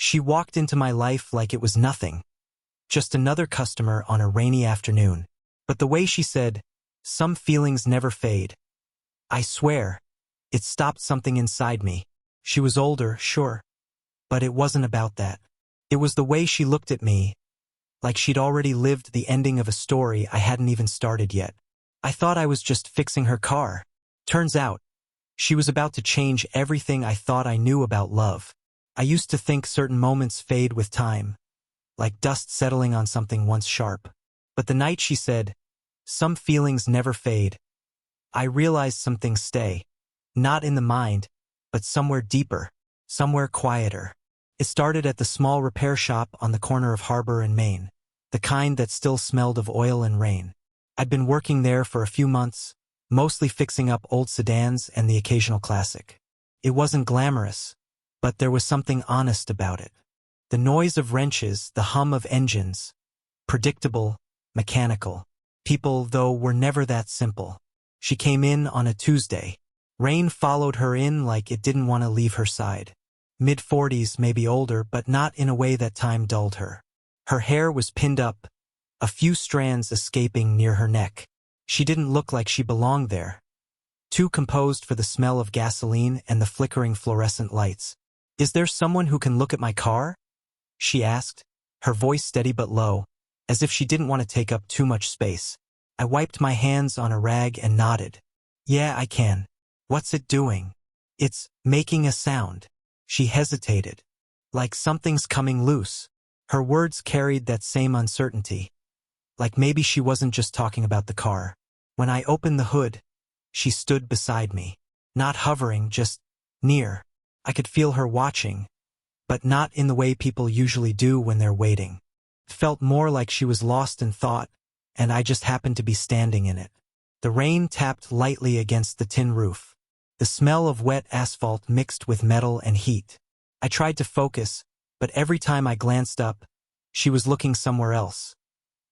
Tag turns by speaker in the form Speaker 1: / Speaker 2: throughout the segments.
Speaker 1: She walked into my life like it was nothing, just another customer on a rainy afternoon. But the way she said, "Some feelings never fade," I swear, it stopped something inside me. She was older, sure, but it wasn't about that. It was the way she looked at me, like she'd already lived the ending of a story I hadn't even started yet. I thought I was just fixing her car. Turns out, she was about to change everything I thought I knew about love. I used to think certain moments fade with time, like dust settling on something once sharp. But the night she said, "Some feelings never fade," I realized some things stay. Not in the mind, but somewhere deeper, somewhere quieter. It started at the small repair shop on the corner of Harbor and Main, the kind that still smelled of oil and rain. I'd been working there for a few months, mostly fixing up old sedans and the occasional classic. It wasn't glamorous, but there was something honest about it. The noise of wrenches, the hum of engines. Predictable, mechanical. People, though, were never that simple. She came in on a Tuesday. Rain followed her in like it didn't want to leave her side. Mid-40s, maybe older, but not in a way that time dulled her. Her hair was pinned up, a few strands escaping near her neck. She didn't look like she belonged there. Too composed for the smell of gasoline and the flickering fluorescent lights. "Is there someone who can look at my car?" she asked, her voice steady but low, as if she didn't want to take up too much space. I wiped my hands on a rag and nodded. "Yeah, I can." "What's it doing?" "It's making a sound." She hesitated, like something's coming loose. Her words carried that same uncertainty, like maybe she wasn't just talking about the car. When I opened the hood, she stood beside me, not hovering, just near. I could feel her watching, but not in the way people usually do when they're waiting. It felt more like she was lost in thought, and I just happened to be standing in it. The rain tapped lightly against the tin roof. The smell of wet asphalt mixed with metal and heat. I tried to focus, but every time I glanced up, she was looking somewhere else.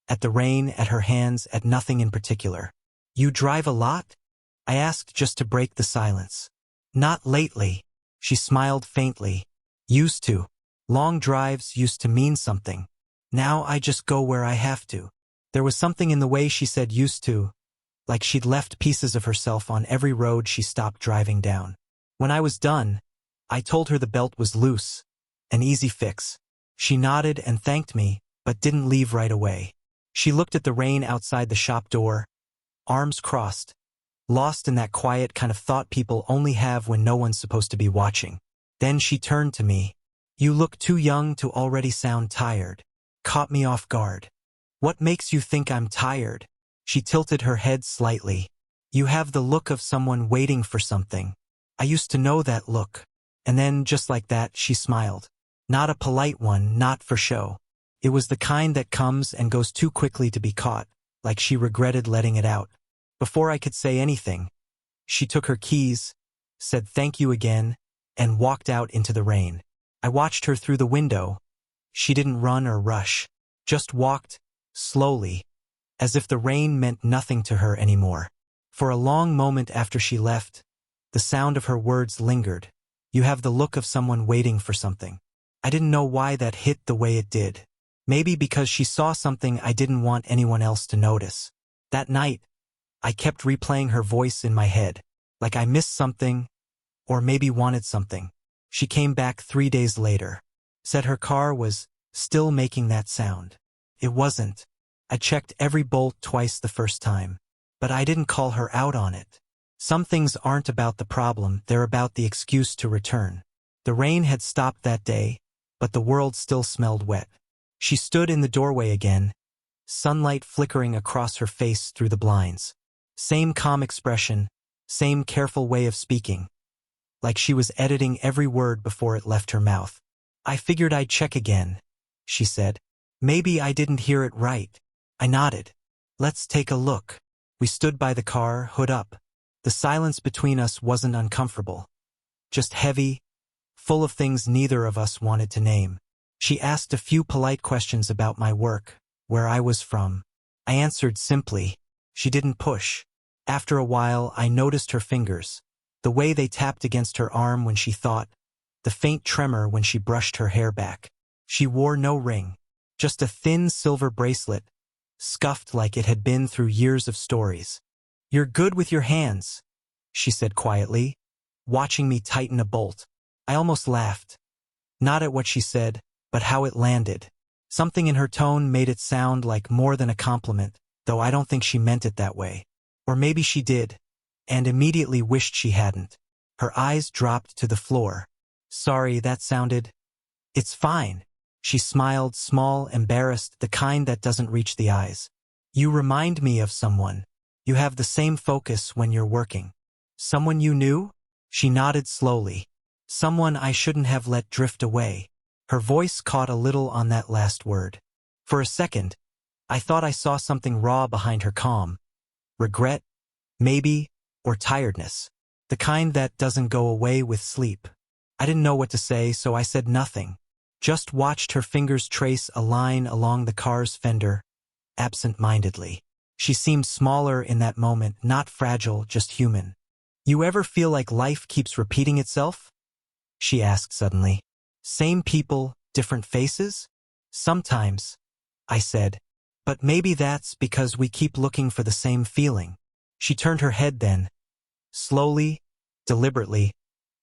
Speaker 1: At the rain, at her hands, at nothing in particular. "You drive a lot?" I asked, just to break the silence. "Not lately." She smiled faintly. "Used to. Long drives used to mean something. Now I just go where I have to." There was something in the way she said "used to," like she'd left pieces of herself on every road she stopped driving down. When I was done, I told her the belt was loose, an easy fix. She nodded and thanked me, but didn't leave right away. She looked at the rain outside the shop door, arms crossed, lost in that quiet kind of thought people only have when no one's supposed to be watching. Then she turned to me. "You look too young to already sound tired." Caught me off guard. "What makes you think I'm tired?" She tilted her head slightly. "You have the look of someone waiting for something." I used to know that look. And then, just like that, she smiled. Not a polite one, not for show. It was the kind that comes and goes too quickly to be caught, like she regretted letting it out. Before I could say anything, she took her keys, said thank you again, and walked out into the rain. I watched her through the window. She didn't run or rush, just walked, slowly, as if the rain meant nothing to her anymore. For a long moment after she left, the sound of her words lingered. "You have the look of someone waiting for something." I didn't know why that hit the way it did. Maybe because she saw something I didn't want anyone else to notice. That night, I kept replaying her voice in my head, like I missed something, or maybe wanted something. She came back 3 days later. Said her car was still making that sound. It wasn't. I checked every bolt twice the first time, but I didn't call her out on it. Some things aren't about the problem, they're about the excuse to return. The rain had stopped that day, but the world still smelled wet. She stood in the doorway again, sunlight flickering across her face through the blinds. Same calm expression, same careful way of speaking, like she was editing every word before it left her mouth. "I figured I'd check again," she said. "Maybe I didn't hear it right." I nodded. "Let's take a look." We stood by the car, hood up. The silence between us wasn't uncomfortable, just heavy, full of things neither of us wanted to name. She asked a few polite questions about my work, where I was from. I answered simply. She didn't push. After a while, I noticed her fingers, the way they tapped against her arm when she thought, the faint tremor when she brushed her hair back. She wore no ring, just a thin silver bracelet, scuffed like it had been through years of stories. "You're good with your hands," she said quietly, watching me tighten a bolt. I almost laughed. Not at what she said, but how it landed. Something in her tone made it sound like more than a compliment, though I don't think she meant it that way. Or maybe she did, and immediately wished she hadn't. Her eyes dropped to the floor. "Sorry, that sounded—" "It's fine." She smiled, small, embarrassed, the kind that doesn't reach the eyes. "You remind me of someone. You have the same focus when you're working." "Someone you knew?" She nodded slowly. "Someone I shouldn't have let drift away." Her voice caught a little on that last word. For a second, I thought I saw something raw behind her calm. Regret, maybe, or tiredness. The kind that doesn't go away with sleep. I didn't know what to say, so I said nothing. Just watched her fingers trace a line along the car's fender, absent-mindedly. She seemed smaller in that moment, not fragile, just human. "You ever feel like life keeps repeating itself?" she asked suddenly. "Same people, different faces?" "Sometimes," I said. "But maybe that's because we keep looking for the same feeling." She turned her head then, slowly, deliberately,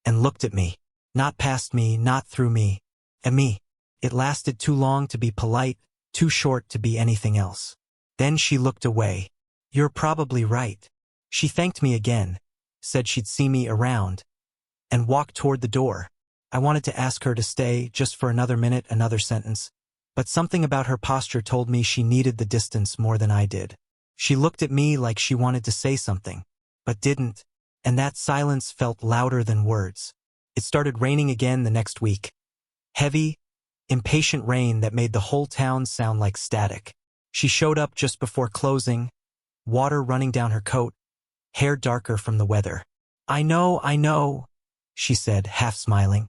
Speaker 1: and looked at me. Not past me, not through me. At me. It lasted too long to be polite, too short to be anything else. Then she looked away. "You're probably right." She thanked me again, said she'd see me around, and walked toward the door. I wanted to ask her to stay, just for another minute, another sentence, but something about her posture told me she needed the distance more than I did. She looked at me like she wanted to say something, but didn't, and that silence felt louder than words. It started raining again the next week. Heavy, impatient rain that made the whole town sound like static. She showed up just before closing, water running down her coat, hair darker from the weather. I know, she said, half smiling.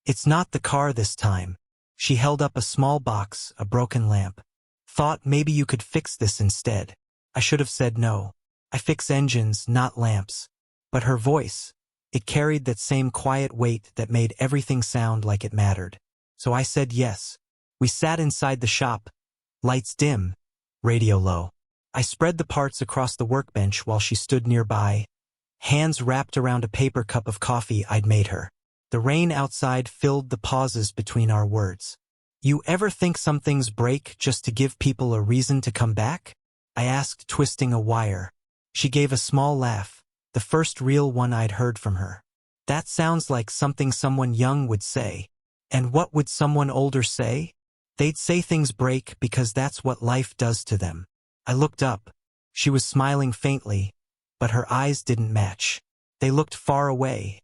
Speaker 1: "It's not the car this time." She held up a small box, a broken lamp. "Thought maybe you could fix this instead." I should have said no. I fix engines, not lamps. But her voice, it carried that same quiet weight that made everything sound like it mattered. So I said yes. We sat inside the shop, lights dim, radio low. I spread the parts across the workbench while she stood nearby, hands wrapped around a paper cup of coffee I'd made her. The rain outside filled the pauses between our words. "You ever think some things break just to give people a reason to come back?" I asked, twisting a wire. She gave a small laugh, the first real one I'd heard from her. "That sounds like something someone young would say." And what would someone older say? They'd say things break because that's what life does to them. I looked up. She was smiling faintly, but her eyes didn't match. They looked far away,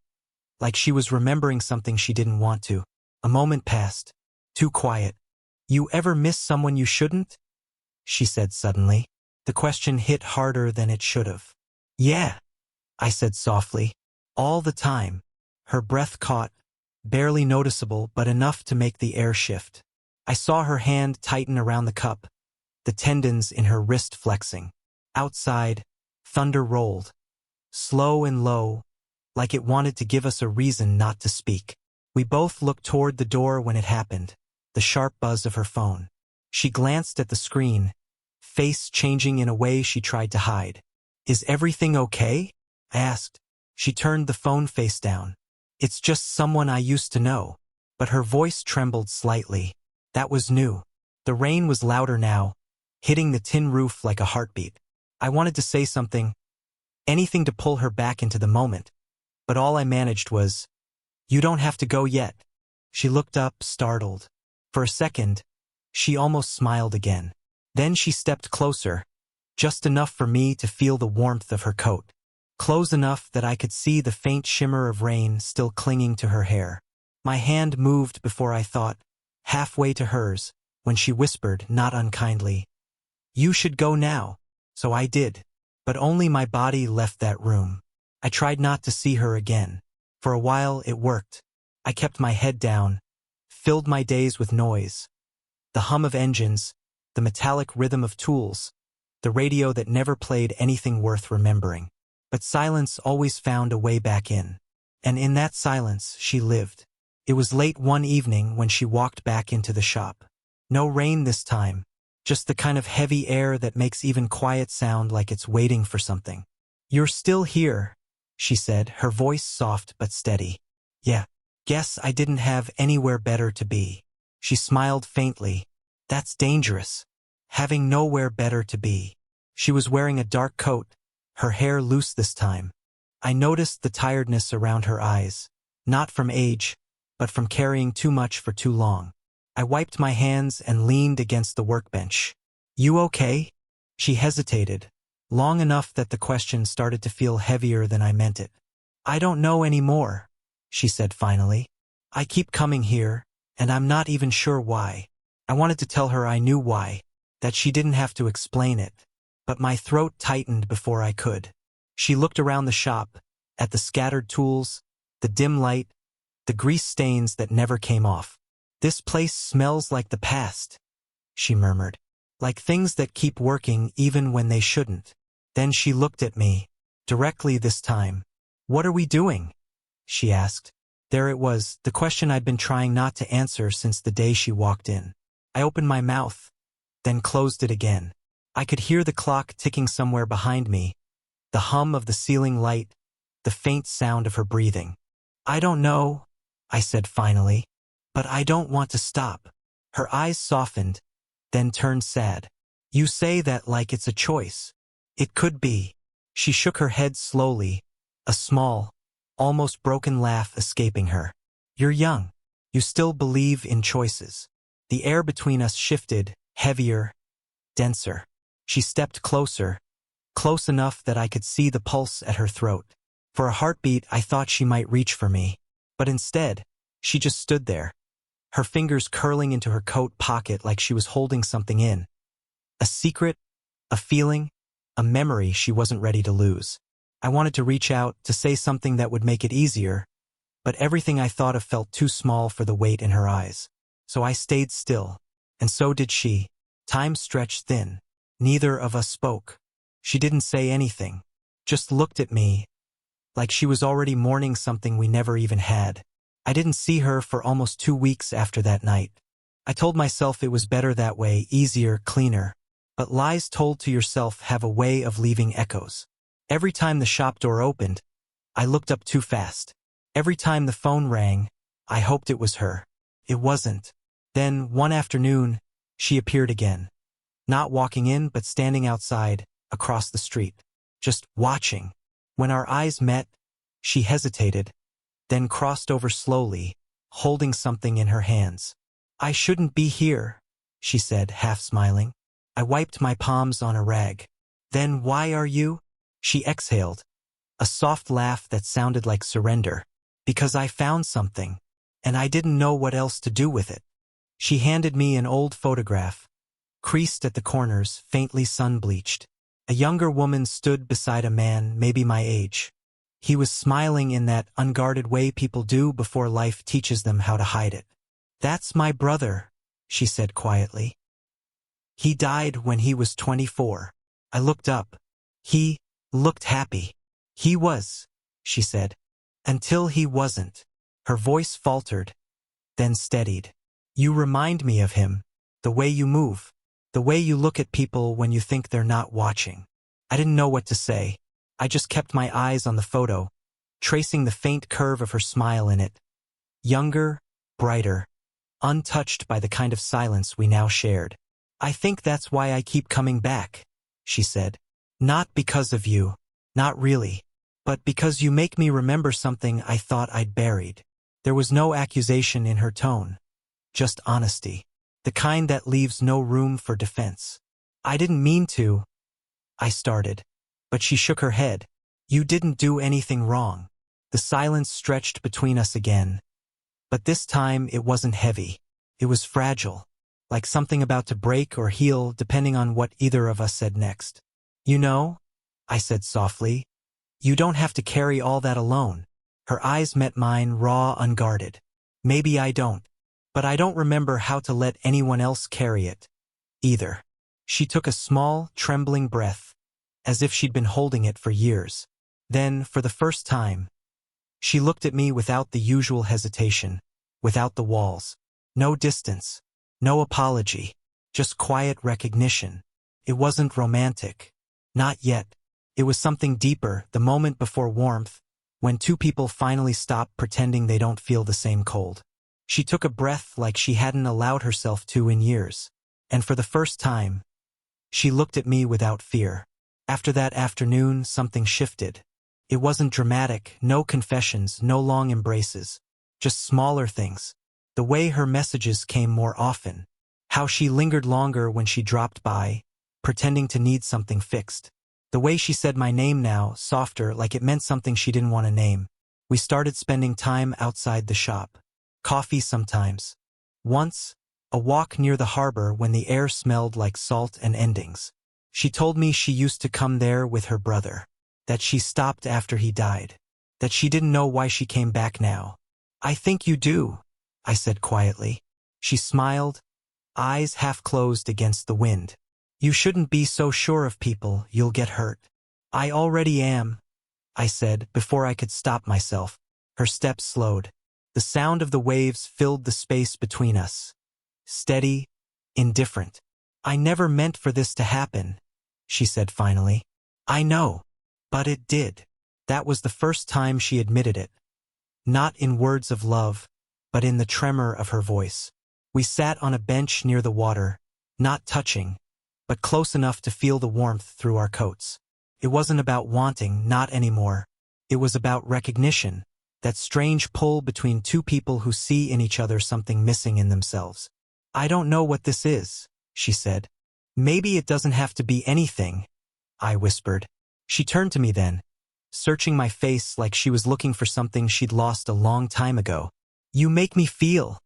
Speaker 1: like she was remembering something she didn't want to. A moment passed. Too quiet. "You ever miss someone you shouldn't?" she said suddenly. The question hit harder than it should have. "Yeah," I said softly. "All the time." Her breath caught, barely noticeable but enough to make the air shift. I saw her hand tighten around the cup, the tendons in her wrist flexing. Outside, thunder rolled, slow and low, like it wanted to give us a reason not to speak. We both looked toward the door when it happened, the sharp buzz of her phone. She glanced at the screen, face changing in a way she tried to hide. "Is everything okay?" I asked. She turned the phone face down. "It's just someone I used to know." But her voice trembled slightly. That was new. The rain was louder now, hitting the tin roof like a heartbeat. I wanted to say something, anything to pull her back into the moment, but all I managed was, "You don't have to go yet." She looked up, startled. For a second, she almost smiled again. Then she stepped closer, just enough for me to feel the warmth of her coat. Close enough that I could see the faint shimmer of rain still clinging to her hair. My hand moved before I thought, halfway to hers, when she whispered, not unkindly, "You should go now." So I did, but only my body left that room. I tried not to see her again. For a while it worked. I kept my head down, filled my days with noise. The hum of engines, the metallic rhythm of tools, the radio that never played anything worth remembering. But silence always found a way back in. And in that silence she lived. It was late one evening when she walked back into the shop. No rain this time, just the kind of heavy air that makes even quiet sound like it's waiting for something. "You're still here," she said, her voice soft but steady. "Yeah, guess I didn't have anywhere better to be." She smiled faintly. "That's dangerous. Having nowhere better to be." She was wearing a dark coat, her hair loose this time. I noticed the tiredness around her eyes, not from age, but from carrying too much for too long. I wiped my hands and leaned against the workbench. "You okay?" She hesitated, long enough that the question started to feel heavier than I meant it. "I don't know anymore," she said finally. "I keep coming here, and I'm not even sure why." I wanted to tell her I knew why, that she didn't have to explain it, but my throat tightened before I could. She looked around the shop, at the scattered tools, the dim light, the grease stains that never came off. "This place smells like the past," she murmured, "like things that keep working even when they shouldn't." Then she looked at me, directly this time. "What are we doing?" she asked. There it was, the question I'd been trying not to answer since the day she walked in. I opened my mouth, then closed it again. I could hear the clock ticking somewhere behind me, the hum of the ceiling light, the faint sound of her breathing. "I don't know," I said finally, "but I don't want to stop." Her eyes softened, then turned sad. "You say that like it's a choice. It could be." She shook her head slowly, a small, almost broken laugh escaping her. "You're young. You still believe in choices." The air between us shifted, heavier, denser. She stepped closer, close enough that I could see the pulse at her throat. For a heartbeat, I thought she might reach for me. But instead, she just stood there, her fingers curling into her coat pocket like she was holding something in. A secret, a feeling, a memory she wasn't ready to lose. I wanted to reach out, to say something that would make it easier, but everything I thought of felt too small for the weight in her eyes. So I stayed still, and so did she. Time stretched thin. Neither of us spoke. She didn't say anything, just looked at me, like she was already mourning something we never even had. I didn't see her for almost 2 weeks after that night. I told myself it was better that way, easier, cleaner. But lies told to yourself have a way of leaving echoes. Every time the shop door opened, I looked up too fast. Every time the phone rang, I hoped it was her. It wasn't. Then, one afternoon, she appeared again. Not walking in, but standing outside, across the street. Just watching. When our eyes met, she hesitated, then crossed over slowly, holding something in her hands. "I shouldn't be here," she said, half smiling. I wiped my palms on a rag. "Then why are you?" She exhaled, a soft laugh that sounded like surrender. "Because I found something, and I didn't know what else to do with it." She handed me an old photograph, creased at the corners, faintly sun-bleached. A younger woman stood beside a man, maybe my age. He was smiling in that unguarded way people do before life teaches them how to hide it. "That's my brother," she said quietly. "He died when he was 24. I looked up. He looked happy. "He was," she said. "Until he wasn't." Her voice faltered, then steadied. "You remind me of him, the way you move, the way you look at people when you think they're not watching." I didn't know what to say. I just kept my eyes on the photo, tracing the faint curve of her smile in it. Younger, brighter, untouched by the kind of silence we now shared. "I think that's why I keep coming back," she said. "Not because of you, not really, but because you make me remember something I thought I'd buried." There was no accusation in her tone, just honesty, the kind that leaves no room for defense. "I didn't mean to," I started, but she shook her head. "You didn't do anything wrong." The silence stretched between us again, but this time it wasn't heavy. It was fragile, like something about to break or heal depending on what either of us said next. "You know," I said softly, "you don't have to carry all that alone." Her eyes met mine, raw, unguarded. "Maybe I don't, but I don't remember how to let anyone else carry it, either." She took a small, trembling breath, as if she'd been holding it for years. Then, for the first time, she looked at me without the usual hesitation, without the walls. No distance. No apology. Just quiet recognition. It wasn't romantic. Not yet. It was something deeper, the moment before warmth, when two people finally stop pretending they don't feel the same cold. She took a breath like she hadn't allowed herself to in years. And for the first time, she looked at me without fear. After that afternoon, something shifted. It wasn't dramatic, no confessions, no long embraces. Just smaller things. The way her messages came more often. How she lingered longer when she dropped by, pretending to need something fixed. The way she said my name now, softer, like it meant something she didn't want to name. We started spending time outside the shop. Coffee sometimes. Once, a walk near the harbor when the air smelled like salt and endings. She told me she used to come there with her brother. That she stopped after he died. That she didn't know why she came back now. I think you do, I said quietly. She smiled, eyes half closed against the wind. You shouldn't be so sure of people, you'll get hurt. I already am, I said before I could stop myself. Her steps slowed. The sound of the waves filled the space between us. Steady, indifferent. I never meant for this to happen, she said finally. I know, but it did. That was the first time she admitted it. Not in words of love, but in the tremor of her voice. We sat on a bench near the water, not touching, but close enough to feel the warmth through our coats. It wasn't about wanting, not anymore. It was about recognition, that strange pull between two people who see in each other something missing in themselves. I don't know what this is, she said. Maybe it doesn't have to be anything, I whispered. She turned to me then, searching my face like she was looking for something she'd lost a long time ago. You make me feel.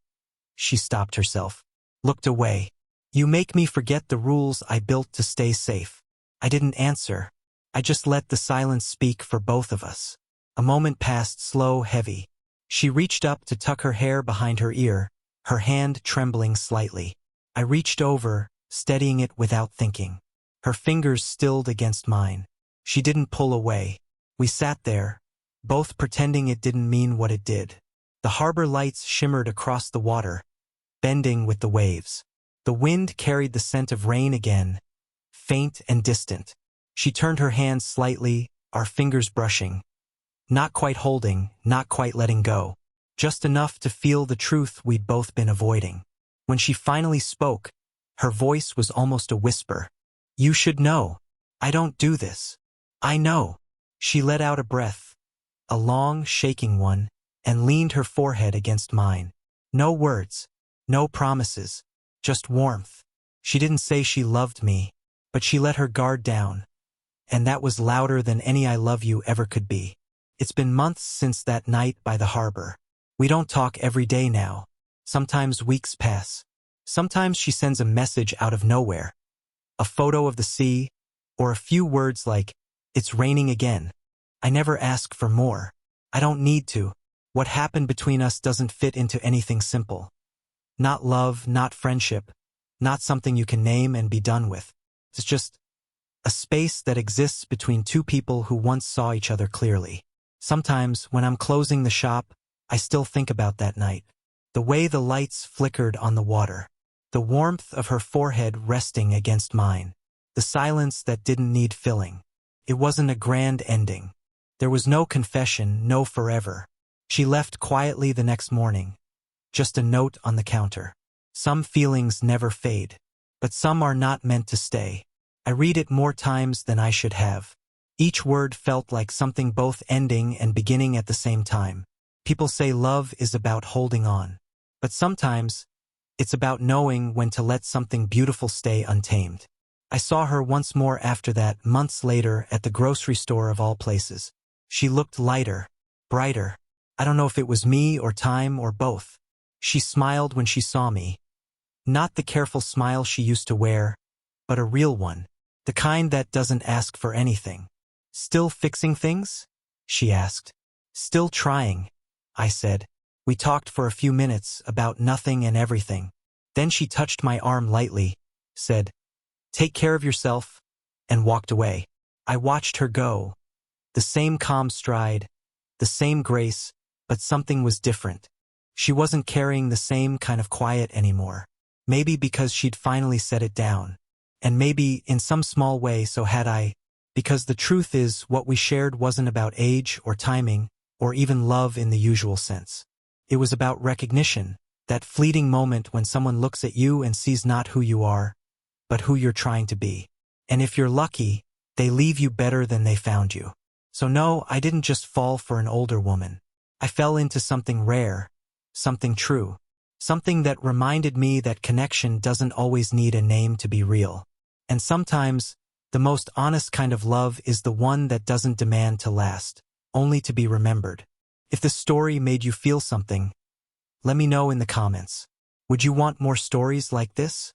Speaker 1: She stopped herself, looked away. You make me forget the rules I built to stay safe. I didn't answer. I just let the silence speak for both of us. A moment passed, slow, heavy. She reached up to tuck her hair behind her ear, her hand trembling slightly. I reached over, steadying it without thinking. Her fingers stilled against mine. She didn't pull away. We sat there, both pretending it didn't mean what it did. The harbor lights shimmered across the water, bending with the waves. The wind carried the scent of rain again, faint and distant. She turned her hand slightly, our fingers brushing. Not quite holding, not quite letting go. Just enough to feel the truth we'd both been avoiding. When she finally spoke, her voice was almost a whisper. You should know. I don't do this. I know. She let out a breath, a long, shaking one, and leaned her forehead against mine. No words, no promises, just warmth. She didn't say she loved me, but she let her guard down. And that was louder than any I love you ever could be. It's been months since that night by the harbor. We don't talk every day now. Sometimes weeks pass. Sometimes she sends a message out of nowhere. A photo of the sea, or a few words like, "It's raining again." I never ask for more. I don't need to. What happened between us doesn't fit into anything simple. Not love, not friendship, not something you can name and be done with. It's just a space that exists between two people who once saw each other clearly. Sometimes, when I'm closing the shop, I still think about that night. The way the lights flickered on the water. The warmth of her forehead resting against mine. The silence that didn't need filling. It wasn't a grand ending. There was no confession, no forever. She left quietly the next morning. Just a note on the counter. Some feelings never fade, but some are not meant to stay. I read it more times than I should have. Each word felt like something both ending and beginning at the same time. People say love is about holding on, but sometimes it's about knowing when to let something beautiful stay untamed. I saw her once more after that, months later, at the grocery store of all places. She looked lighter, brighter. I don't know if it was me or time or both. She smiled when she saw me. Not the careful smile she used to wear, but a real one. The kind that doesn't ask for anything. Still fixing things? She asked. Still trying, I said. We talked for a few minutes about nothing and everything. Then she touched my arm lightly, said, "Take care of yourself," and walked away. I watched her go. The same calm stride, the same grace, but something was different. She wasn't carrying the same kind of quiet anymore. Maybe because she'd finally set it down. And maybe, in some small way, so had I. Because the truth is, what we shared wasn't about age or timing, or even love in the usual sense. It was about recognition, that fleeting moment when someone looks at you and sees not who you are, but who you're trying to be. And if you're lucky, they leave you better than they found you. So no, I didn't just fall for an older woman. I fell into something rare, something true, something that reminded me that connection doesn't always need a name to be real. And sometimes, the most honest kind of love is the one that doesn't demand to last, only to be remembered. If the story made you feel something, let me know in the comments. Would you want more stories like this?